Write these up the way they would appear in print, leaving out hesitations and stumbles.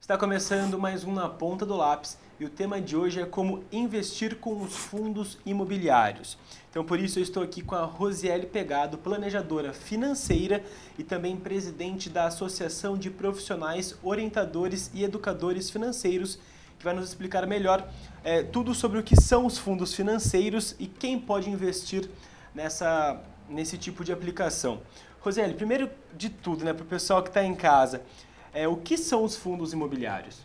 Está começando mais um Na Ponta do Lápis e o tema de hoje é como investir com os fundos imobiliários. Então, por isso, eu estou aqui com a Rosiele Pegado, planejadora financeira e também presidente da Associação de Profissionais, Orientadores e Educadores Financeiros, que vai nos explicar melhor tudo sobre o que são os fundos financeiros e quem pode investir nesse tipo de aplicação. Rosiele, primeiro de tudo, para o pessoal que está em casa, o que são os fundos imobiliários?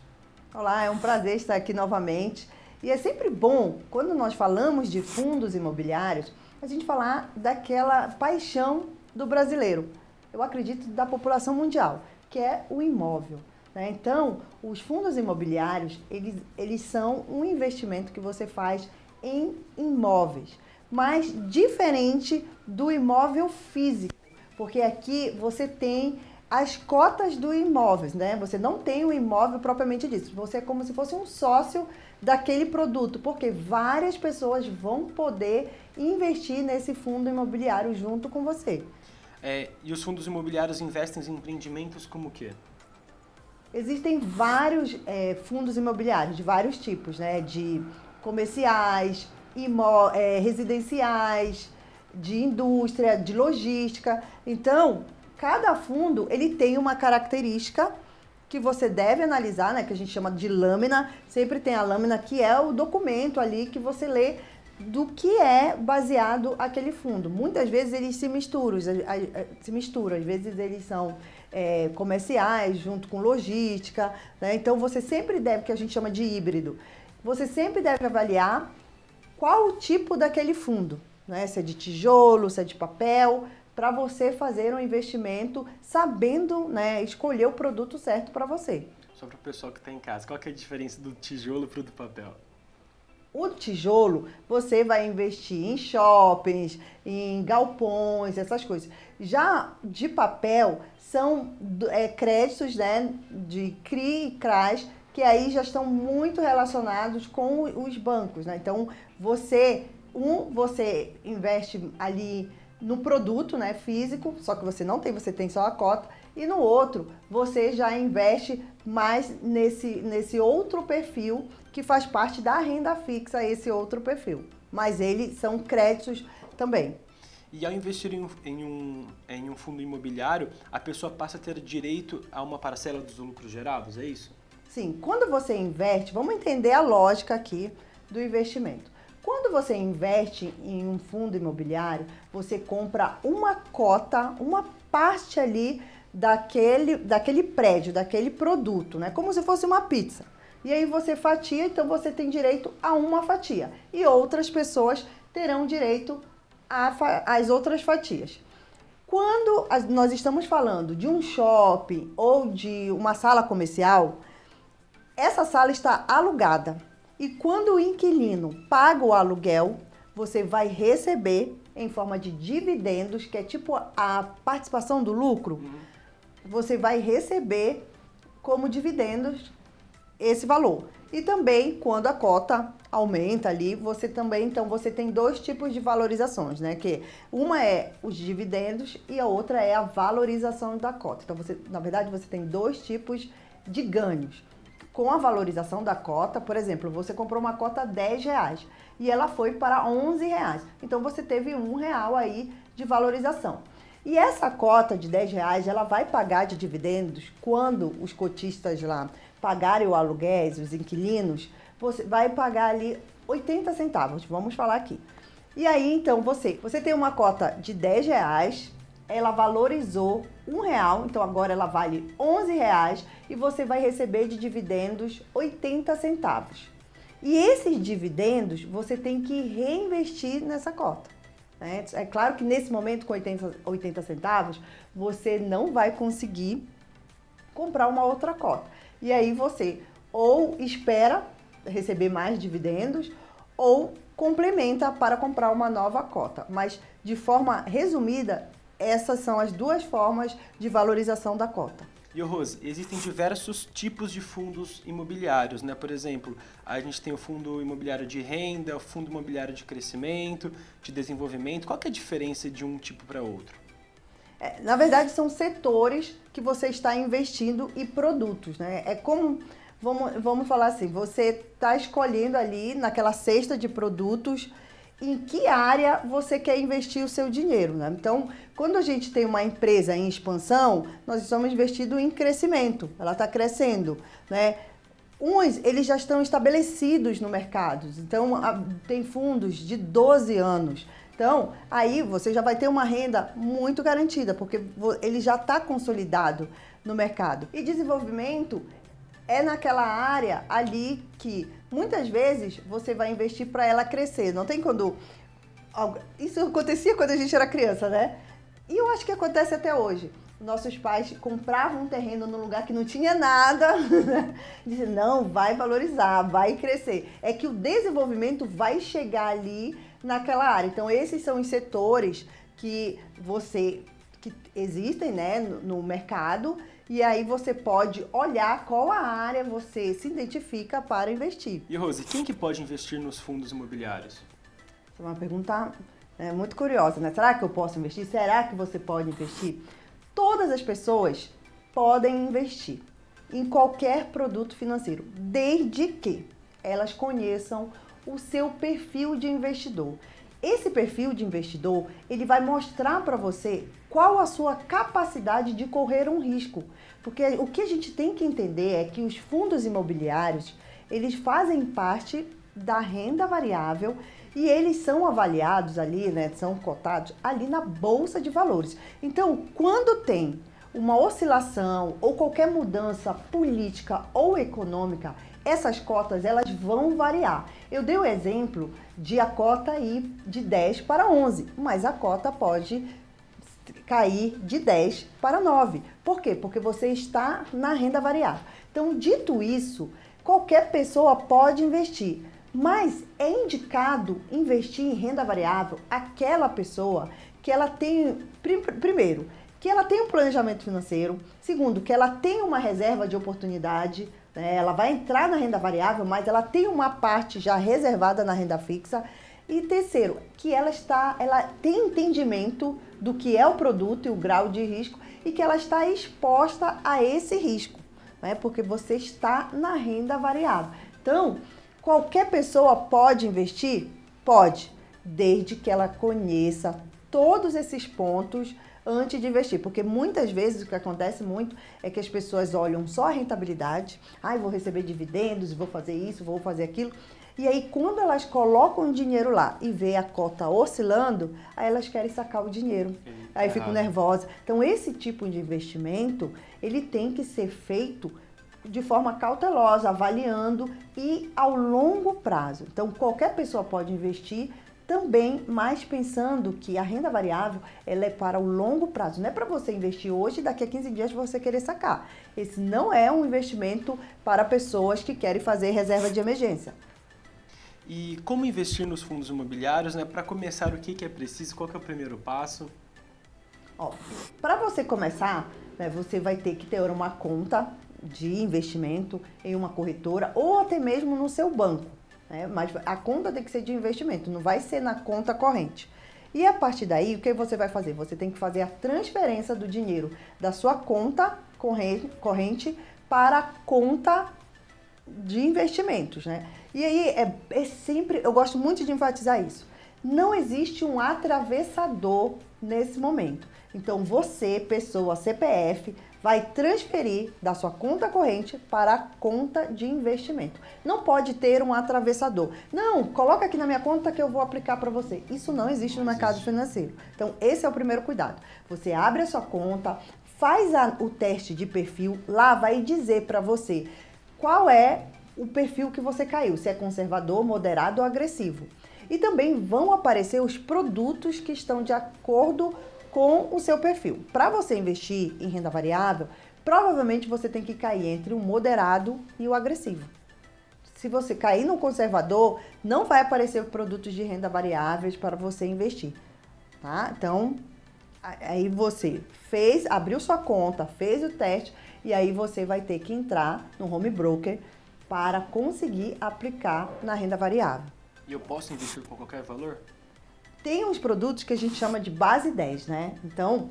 Olá, é um prazer estar aqui novamente. E é sempre bom, quando nós falamos de fundos imobiliários, a gente falar daquela paixão do brasileiro, eu acredito da população mundial, que é o imóvel. Né? Então, os fundos imobiliários, eles são um investimento que você faz em imóveis, mas diferente do imóvel físico, porque aqui você tem as cotas do imóvel, né? Você não tem o imóvel propriamente dito, você é como se fosse um sócio daquele produto, porque várias pessoas vão poder investir nesse fundo imobiliário junto com você. E os fundos imobiliários investem em empreendimentos como o quê? Existem vários fundos imobiliários de vários tipos, né? De comerciais, residenciais, de indústria, de logística. Então, cada fundo, ele tem uma característica que você deve analisar, né, que a gente chama de lâmina. Sempre tem a lâmina, que é o documento ali que você lê do que é baseado aquele fundo. Muitas vezes eles se misturam, às vezes eles são comerciais junto com logística, né? Então você sempre deve, que a gente chama de híbrido, você sempre deve avaliar qual o tipo daquele fundo, né? Se é de tijolo, se é de papel, para você fazer um investimento sabendo, né, escolher o produto certo para você. Só para o pessoal que está em casa, qual que é a diferença do tijolo para o do papel? O tijolo, você vai investir em shoppings, em galpões, essas coisas. Já de papel, são créditos, né, de CRI e CRAs, que aí já estão muito relacionados com os bancos, né? Então, você investe ali no produto, né, físico, só que você tem só a cota, e no outro você já investe mais nesse outro perfil que faz parte da renda fixa, esse outro perfil. Mas eles são créditos também. E ao investir em um fundo imobiliário, a pessoa passa a ter direito a uma parcela dos lucros gerados, é isso? Sim, quando você investe, vamos entender a lógica aqui do investimento. Quando você investe em um fundo imobiliário, você compra uma cota, uma parte ali daquele prédio, daquele produto, né? Como se fosse uma pizza. E aí você fatia, então você tem direito a uma fatia. E outras pessoas terão direito às outras fatias. Quando nós estamos falando de um shopping ou de uma sala comercial, essa sala está alugada. E quando o inquilino paga o aluguel, você vai receber em forma de dividendos, que é tipo a participação do lucro. Você vai receber como dividendos esse valor. E também, quando a cota aumenta ali, você tem dois tipos de valorizações, né? Que uma é os dividendos e a outra é a valorização da cota. Então, na verdade, você tem dois tipos de ganhos. Com a valorização da cota, por exemplo, você comprou uma cota a R$10 e ela foi para R$11. Então, você teve R$1 aí de valorização. E essa cota de R$10, ela vai pagar de dividendos quando os cotistas lá pagarem o aluguel, os inquilinos, você vai pagar ali 80 centavos, vamos falar aqui. E aí, então, você tem uma cota de R$10, ela valorizou R$1, então agora ela vale R$11 e você vai receber de dividendos 80 centavos. E esses dividendos você tem que reinvestir nessa cota. Né? É claro que nesse momento, com 80 centavos, você não vai conseguir comprar uma outra cota. E aí você ou espera receber mais dividendos ou complementa para comprar uma nova cota. Mas, de forma resumida, essas são as duas formas de valorização da cota. E, Rose, existem diversos tipos de fundos imobiliários, né? Por exemplo, a gente tem o fundo imobiliário de renda, o fundo imobiliário de crescimento, de desenvolvimento. Qual que é a diferença de um tipo para outro? Na verdade, são setores que você está investindo e produtos, né? É como, vamos falar assim, você está escolhendo ali naquela cesta de produtos em que área você quer investir o seu dinheiro, né? Então, quando a gente tem uma empresa em expansão, nós estamos investindo em crescimento, ela está crescendo, né? Uns, eles já estão estabelecidos no mercado, então tem fundos de 12 anos. Então, aí você já vai ter uma renda muito garantida, porque ele já está consolidado no mercado. E desenvolvimento é naquela área ali que muitas vezes você vai investir para ela crescer. Não tem quando... Isso acontecia quando a gente era criança, né? E eu acho que acontece até hoje. Nossos pais compravam um terreno num lugar que não tinha nada, né? Diziam, não, vai valorizar, vai crescer. É que o desenvolvimento vai chegar ali naquela área. Então, esses são os setores que existem, né, no mercado, e aí você pode olhar qual a área você se identifica para investir. E Rose, quem que pode investir nos fundos imobiliários? Essa é uma pergunta muito curiosa, né? Será que eu posso investir? Será que você pode investir? Todas as pessoas podem investir em qualquer produto financeiro, desde que elas conheçam o seu perfil de investidor. Esse perfil de investidor, ele vai mostrar para você qual a sua capacidade de correr um risco. Porque o que a gente tem que entender é que os fundos imobiliários, eles fazem parte da renda variável e eles são avaliados ali, né, são cotados ali na Bolsa de Valores. Então, quando tem uma oscilação ou qualquer mudança política ou econômica, essas cotas elas vão variar. Eu dei o exemplo de a cota ir de 10 para 11, mas a cota pode cair de 10 para 9. Por quê? Porque você está na renda variável. Então, dito isso, qualquer pessoa pode investir, mas é indicado investir em renda variável aquela pessoa que ela tem, primeiro, que ela tem um planejamento financeiro, segundo, que ela tem uma reserva de oportunidade, né? Ela vai entrar na renda variável, mas ela tem uma parte já reservada na renda fixa, e terceiro, que ela tem entendimento do que é o produto e o grau de risco e que ela está exposta a esse risco, né? Porque você está na renda variável. Então, qualquer pessoa pode investir? Pode, desde que ela conheça todos esses pontos antes de investir. Porque muitas vezes o que acontece muito é que as pessoas olham só a rentabilidade, vou receber dividendos, vou fazer isso, vou fazer aquilo. E aí, quando elas colocam o dinheiro lá e vê a cota oscilando, aí elas querem sacar o dinheiro. Aí ficam nervosas. Então, esse tipo de investimento, ele tem que ser feito de forma cautelosa, avaliando e ao longo prazo. Então, qualquer pessoa pode investir também, mas pensando que a renda variável ela é para o longo prazo. Não é para você investir hoje e daqui a 15 dias você querer sacar. Esse não é um investimento para pessoas que querem fazer reserva de emergência. E como investir nos fundos imobiliários, né? Para começar, o que é preciso? Qual que é o primeiro passo? Para você começar, né, você vai ter que ter uma conta de investimento em uma corretora ou até mesmo no seu banco, né? Mas a conta tem que ser de investimento, não vai ser na conta corrente. E a partir daí, o que você vai fazer? Você tem que fazer a transferência do dinheiro da sua conta corrente para a conta de investimentos, né? E aí é sempre, eu gosto muito de enfatizar isso. Não existe um atravessador nesse momento. Então você, pessoa CPF, vai transferir da sua conta corrente para a conta de investimento. Não pode ter um atravessador. Não, coloca aqui na minha conta que eu vou aplicar para você. Isso não existe no mercado financeiro. Então esse é o primeiro cuidado. Você abre a sua conta, faz o teste de perfil, lá vai dizer para você qual é o perfil que você caiu, se é conservador, moderado ou agressivo. E também vão aparecer os produtos que estão de acordo com o seu perfil. Para você investir em renda variável, provavelmente você tem que cair entre o moderado e o agressivo. Se você cair no conservador, não vai aparecer produtos de renda variáveis para você investir, tá? Então, aí você abriu sua conta, fez o teste e aí você vai ter que entrar no home broker para conseguir aplicar na renda variável. E eu posso investir com qualquer valor? Tem uns produtos que a gente chama de base 10, né? Então,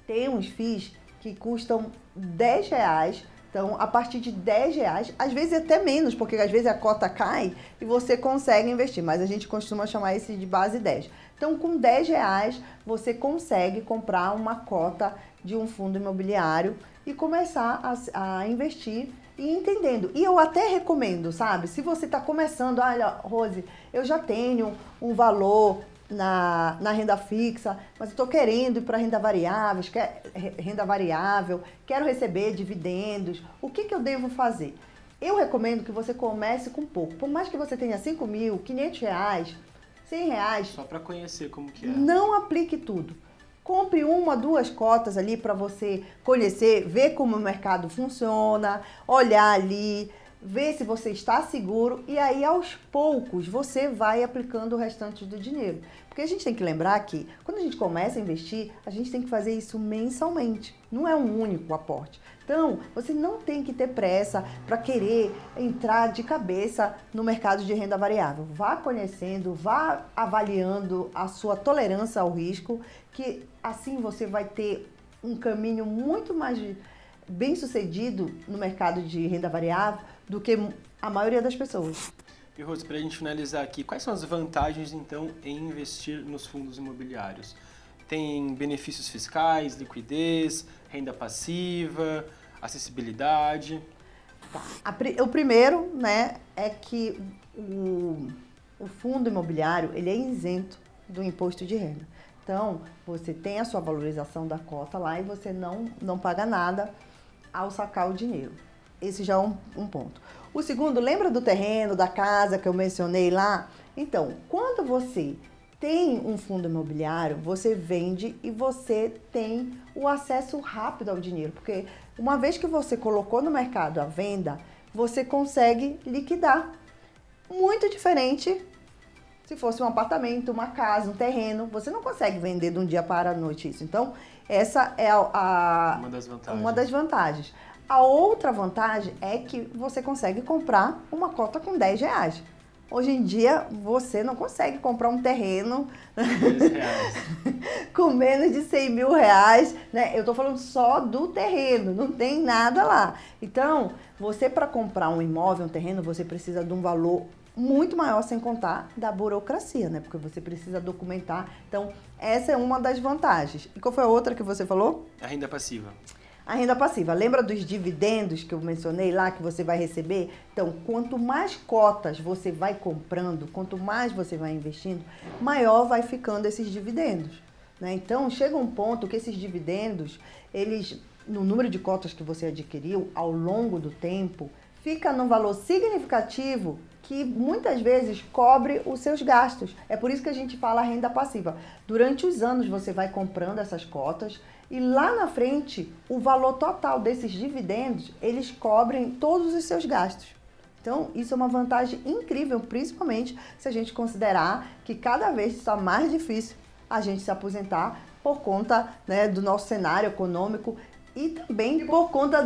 Tem uns FIIs que custam R$10. Então, a partir de R$10, às vezes até menos, porque às vezes a cota cai e você consegue investir, mas a gente costuma chamar esse de base 10. Então, com R$10, você consegue comprar uma cota de um fundo imobiliário e começar a investir e entendendo. E eu até recomendo, sabe? Se você está começando, olha, Rose, eu já tenho um valor na renda fixa, mas eu estou querendo ir para renda variável, quero receber dividendos, o que eu devo fazer? Eu recomendo que você comece com pouco. Por mais que você tenha R$5.000, R$500, R$100... Só para conhecer como que é. Não aplique tudo. Compre 1, 2 cotas ali para você conhecer, ver como o mercado funciona, olhar ali, ver se você está seguro e aí aos poucos você vai aplicando o restante do dinheiro. Porque a gente tem que lembrar que quando a gente começa a investir, a gente tem que fazer isso mensalmente, não é um único aporte. Então, você não tem que ter pressa para querer entrar de cabeça no mercado de renda variável. Vá conhecendo, vá avaliando a sua tolerância ao risco, que assim você vai ter um caminho muito mais bem-sucedido no mercado de renda variável do que a maioria das pessoas. E Rose, para a gente finalizar aqui, quais são as vantagens então em investir nos fundos imobiliários? Tem benefícios fiscais, liquidez, renda passiva, acessibilidade? O primeiro, né, é que o fundo imobiliário ele é isento do imposto de renda. Então, você tem a sua valorização da cota lá e você não paga nada ao sacar o dinheiro. Esse já é um ponto. O segundo, lembra do terreno, da casa que eu mencionei lá? Então, quando você tem um fundo imobiliário, você vende e você tem o acesso rápido ao dinheiro. Porque uma vez que você colocou no mercado a venda, você consegue liquidar. Muito diferente se fosse um apartamento, uma casa, um terreno. Você não consegue vender de um dia para a noite isso. Então, essa é uma das vantagens. A outra vantagem é que você consegue comprar uma cota com R$10. Hoje em dia, você não consegue comprar um terreno com menos de R$100.000, né? Eu estou falando só do terreno, não tem nada lá. Então, você para comprar um imóvel, um terreno, você precisa de um valor muito maior, sem contar da burocracia, né? Porque você precisa documentar. Então, essa é uma das vantagens. E qual foi a outra que você falou? A renda passiva. A renda passiva, lembra dos dividendos que eu mencionei lá, que você vai receber? Então, quanto mais cotas você vai comprando, quanto mais você vai investindo, maior vai ficando esses dividendos, né? Então, chega um ponto que esses dividendos, eles, no número de cotas que você adquiriu ao longo do tempo, fica num valor significativo que muitas vezes cobre os seus gastos. É por isso que a gente fala renda passiva. Durante os anos você vai comprando essas cotas e lá na frente o valor total desses dividendos, eles cobrem todos os seus gastos. Então isso é uma vantagem incrível, principalmente se a gente considerar que cada vez está mais difícil a gente se aposentar por conta, né, do nosso cenário econômico e também por conta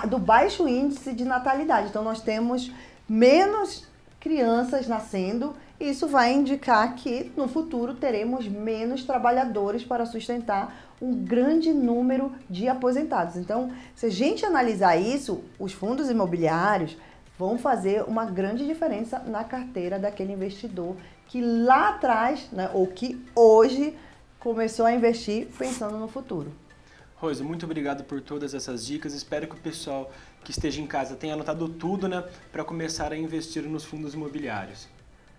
do baixo índice de natalidade. Então nós temos menos crianças nascendo e isso vai indicar que no futuro teremos menos trabalhadores para sustentar um grande número de aposentados. Então, se a gente analisar isso, os fundos imobiliários vão fazer uma grande diferença na carteira daquele investidor que lá atrás, né, ou que hoje começou a investir pensando no futuro. Rose, muito obrigado por todas essas dicas. Espero que o pessoal que esteja em casa tenha anotado tudo, né, para começar a investir nos fundos imobiliários.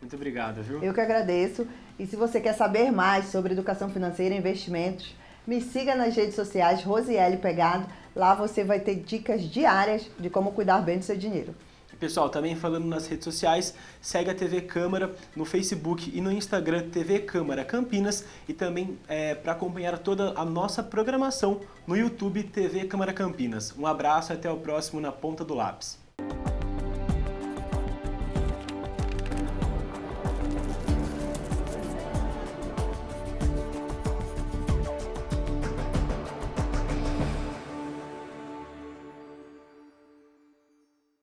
Muito obrigado, viu? Eu que agradeço. E se você quer saber mais sobre educação financeira e investimentos, me siga nas redes sociais, Rosiele Pegado. Lá você vai ter dicas diárias de como cuidar bem do seu dinheiro. Pessoal, também falando nas redes sociais, segue a TV Câmara no Facebook e no Instagram, TV Câmara Campinas, e também para acompanhar toda a nossa programação no YouTube, TV Câmara Campinas. Um abraço e até o próximo Na Ponta do Lápis.